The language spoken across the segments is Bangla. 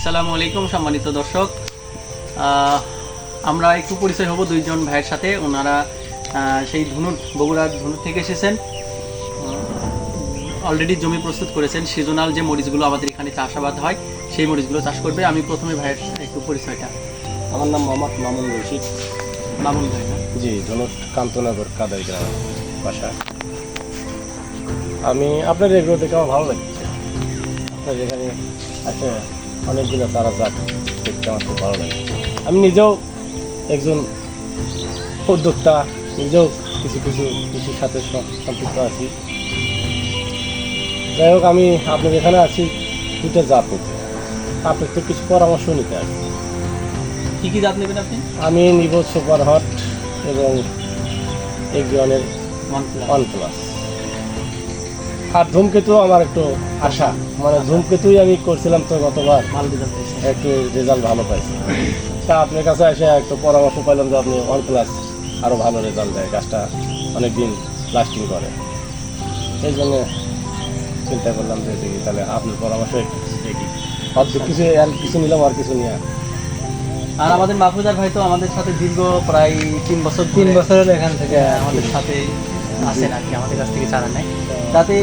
আসসালামু আলাইকুম সম্মানিত দর্শক, আমরা একটু পরিচয় হব দুইজন ভাইয়ের সাথে। ওনারা সেই বগুড়ার ধুনুর থেকে এসেছেন। অলরেডি জমি প্রস্তুত করেছেন। সিজনাল যে মরিচগুলো আমাদের এখানে চাষাবাদ হয় সেই মরিচগুলো চাষ করবে। আমি প্রথমে ভাইয়ের একটু পরিচয়টা। আমার নাম মোহাম্মদ মামুন রশিদ। মামুন ভাই না? জি, ধনুট কান্তনগর কাদাই গ্রাম বাসা। আমি আপনার এগুলো দেখে আমার ভালো লাগছে। আপনার যেখানে আছে অনেকগুলো চারা জাত দেখতে আমার খুব ভালো লাগে। আমি নিজেও একজন উদ্যোক্তা, নিজেও কিছু কৃষির সাথে সম্পৃক্ত আছি। যাই হোক, আমি আপনার এখানে আছি দুটো জাত নিতে, আপনার তো কিছু পরামর্শ নিতে আসি। কী কী জাত নেবেন আপনি? আমি নিব সুপার হট এবং এগ্রিয়নের OnePlus। আর ধূমকেতু আমার একটু আশা, মানে ধূমকেতুই আমি করছিলাম তো গতবার, ভালো রেজাল্ট পেয়েছে। একটু রেজাল্ট ভালো পাইছি। তা আপনার কাছে এসে একটু পরামর্শ পাইলাম যে আপনি OnePlus আরও ভালো রেজাল্ট দেয়, গাছটা অনেক দিন লাস্টিং করে। এই জন্য চিন্তা করলাম যে দেখি তাহলে আপনার পরামর্শ একটু দেখি। অর্ধেক কিছু নিলাম আর কিছু নিয়ে। আর আমাদের মাহফুজার ভাই তো আমাদের সাথে দীর্ঘ প্রায় 3 বছর হলো এখান থেকে আমাদের সাথে আসেন আর কি, আমাদের কাছ থেকে চারা নেয়। তাতে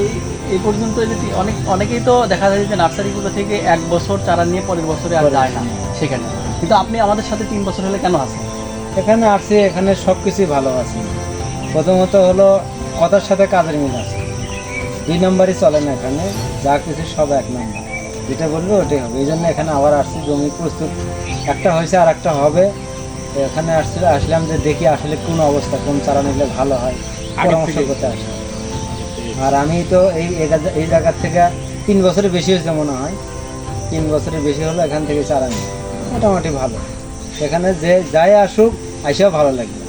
এই পর্যন্ত যদি অনেকেই তো দেখা যায় যে নার্সারিগুলো থেকে 1 বছর চারা নিয়ে পরের বছরে আর যায় না সেখানে, কিন্তু আপনি আমাদের সাথে 3 বছর হলে কেন আছেন? এখানে আসছি, এখানে সব কিছুই ভালো আছে। প্রথমত হলো কথার সাথে কাজের মিল আছে, 2 নম্বরই চলে না এখানে, যা কিছু সব 1 নম্বর, যেটা বলবো ওটাই হবে। এই জন্য এখানে আবার আসছি, জমি প্রস্তুত একটা হয়েছে আর একটা হবে। এখানে আসলাম যে দেখি আসলে কোন অবস্থা, কোন চারা নিলে ভালো হয়, পরামর্শ করতে আসি। আর আমি তো এই জায়গার থেকে 3 বছরের বেশি হয়েছে মনে হয়, 3 বছরের বেশি হলো এখান থেকে চারা নিই, মোটামুটি ভালো। এখানে যে যাই আসুক আইসাও ভালো লাগবে।